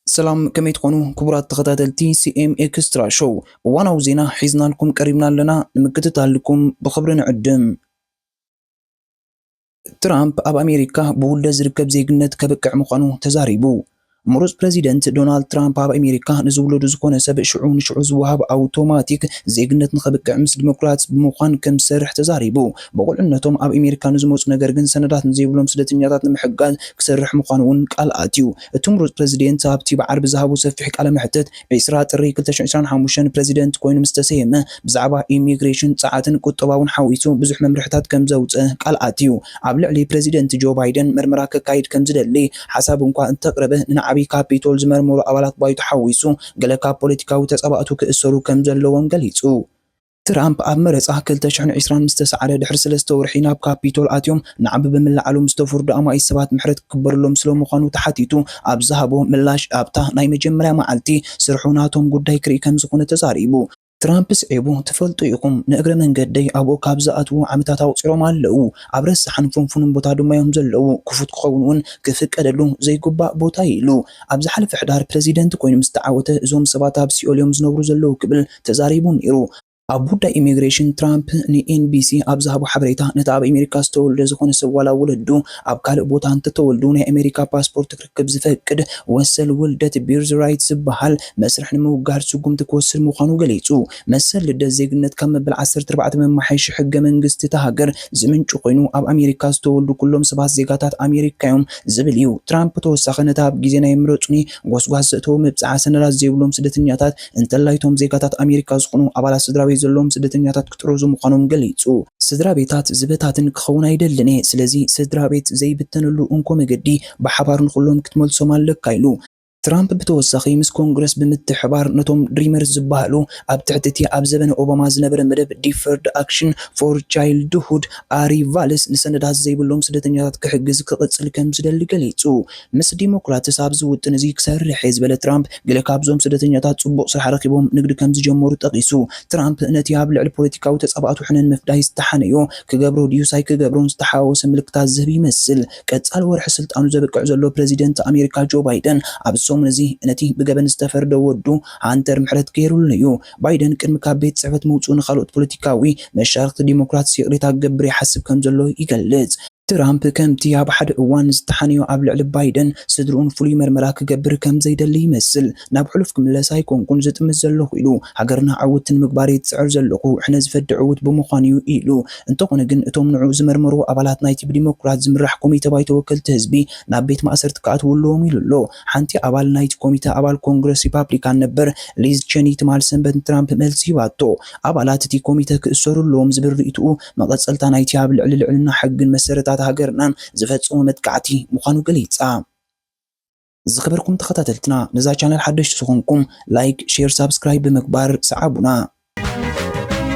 سلام كم تكونوا كبرات تخطاتلتي سي ام اكسترا شو وانا وزينا حيزنا لكم قريبنا لنا نمكتتها لكم بخبر نعدم ترامب اب امريكا بولد زركب زيغنت كبقع مخانو تزاريبو مرز بريزيدنت دونالد ترامب اب امريكا نزولو زكونه سبع شعون شعوز وهاب اوتوماتيك زيغنت نخبقع مس ديمقراطس بمخان كم سرح تزاريبو بقول انتم اب امريكا نزموص نغير ግን سندات نزيبلوم سدتنياتات نمحقال كسرح مخانون قال اتيو مرز بريزيدنت ابتي بعرب زهابو سفح قال محتت عسرا طري 2025 بريزيدنت كوين مستسيمه بزعبا ايميغريشن صعاتن قطباون حويسو بزح ممرحتات كم زوصه قال اتيو اب لعلي بريزيدنت جو بايدن مرمرا كايد كم زدلي حساب انكو انت قربه نعبي كابيتول زمرمرو ابالات بايت حويسو غلكا بوليتيكاو تصاباتو كاسرو كم زلوون غليصو ترامب اب مرص 2020 مستسعره دحر 3 ورحينا بكابيتول اتيوم نعب بملعلو مستفرد اما ايسبات محرت كبرلهم سلو مخانو تحتيتو اب زهبو ملاش ابتا ناي مجمريا معلتي سرحوناتهم غداي كري كم زكونه تزاريبو ترامب سعيبو تفلطو يقوم نقر منقدي ابو كابزاتو عمتات اوصيروم አለው አብረስ حنفنفن ቦታ ድማ يوم ዘለው ክፉት ክኸውንውን ክፍቀደሉ ዘይግባእ ቦታ ኢሉ ኣብዚ ሓለፈ ሕዳር ፕሬዚደንት ኮይኑ ምስተዓወተ እዞም ሰባት ኣብ ሲኦልዮም ዝነብሩ ዘለው ክብል ተዛሪቡ ነይሩ አቡዳ ኢሚግሬሽን ትራምፕ ንኤንቢሲ ኣብዛሃቡ ሓበሬታ ነታ ኣብ ኣሜሪካ ዝተወልደ ዝኾነ ሰብ ዋላ ወለዱ ኣብ ካልእ ቦታ እንተተወልዱ ናይ ኣሜሪካ ፓስፖርት ክርክብ ዝፈቅድ ወሰል ውልደት ቢርዝ ራይትስ ዝበሃል መስርሕ ንምውጋድ ስጉምቲ ክወስድ ምዃኑ ገሊጹ መሰል ልደት ዜግነት ካብ መበል 14 መማሓየሺ ሕገ መንግስቲ እታ ሃገር ዝምንጩ ኮይኑ ኣብ ኣሜሪካ ዝተወልዱ ኩሎም ሰባት ዜጋታት ኣሜሪካ እዮም ዝብል እዩ ትራምፕ ተወሳኺ ነታ ኣብ ግዜ ናይ ምረፁኒ ጎስጓስ ዘእተው ምብፃዕ ሰነዳት ዘይብሎም ስደተኛታት እንተላይቶም ዜጋታት ኣሜሪካ ዝኾኑ ኣባላት ስድራ ዘሎም ስደተኛታት ክትሮዙ ምዃኖም ገሊጹ ስድራ ቤታት ዝበታትን ክኸውን አይደልኔ ስለዚ ስድራ ቤት ዘይብተንሉ እንኮ መገዲ በሓባር ንኹሎም ክትመልሶም ኣለካ ኢሉ ትራምፕ ብተወሳኺ ምስ ኮንግረስ ብምትሕባር ነቶም ድሪመርስ ዝበሃሉ ኣብ ትሕቲ ኣብ ዘበነ ኦባማ ዝነበረ መደብ ዲፈርድ ኣክሽን ፎር ቻይልድሁድ ኣሪቫልስ ንሰነዳት ዘይብሎም ስደተኛታት ክሕግዝ ክቕፅል ከም ዝደሊ ገሊጹ ምስ ዲሞክራትስ ኣብ ዝውጥን እዚ ክሰርሕ ዝበለ ትራምፕ ገለ ካብዞም ስደተኛታት ጽቡቕ ስራሕ ረኺቦም ንግዲ ከም ዝጀመሩ ጠቂሱ ትራምፕ ነቲ ኣብ ልዕሊ ፖለቲካዊ ተጻባእቱ ሕነን መፍዳይ ዝተሓነዮ ክገብሮ ድዩ ሳይ ክገብሮን ዝተሓወሰ ምልክታት ዝህብ ይመስል ቀጻል ወርሒ ስልጣኑ ዘበቅዕ ዘሎ ፕሬዚደንት ኣሜሪካ ጆ ባይደን ኣብ نزي نتي بجبن استفرد ودو عنتر محرت كيروليو بايدن كن مكابيت صحفت موصون خلوت بوليتيكاوي مشاركة ديمقراطية ريتا جبري حسب كم زلو يجلز ترامب كمتي اب حد اوان استحانيو اب لعل بايدن صدرون فلي مرمرا كجبر كم زيدل يمثل ناب حلفكم لا سايكون كون زتم زلو ኢሉ ሃገርና ዓውትን ምግባሪ ጽዕር ዘለኹ ሕነ ዝፈድዕውት ብምዃንዩ ኢሉ እንተኾነ ግን እቶም ንዑ ዝመርመሩ ኣባላት ናይቲ ዲሞክራት ዝምራሕ ኮሚቴ ባይቶ ወከልቲ ህዝቢ ናብ ቤት ማእሰርቲ ከኣትውሎም ኢሉሎ ሓንቲ ኣባል ናይቲ ኮሚቴ ኣባል ኮንግረስ ሪፓብሊካን ነበር ሊዝ ቼኒ ትማል ሰንበት ትራምፕ መልሲ ይባቶ ኣባላት እቲ ኮሚቴ ክእሰሩሎም ዝብል ርእይቱ መቐጸልታ ናይቲ ኣብ ልዕልና ሕግን መሰረታት ሃገርናን ዝፈጽሙ መጥቃዕቲ ምዃኑ ገሊጻ ዝኸበርኩም ተኸታተልትና ነዛ ቻናል ሓደሽቲ ዝኾንኩም ላይክ ሼር ሳብስክራይብ ብምግባር ሰዓቡና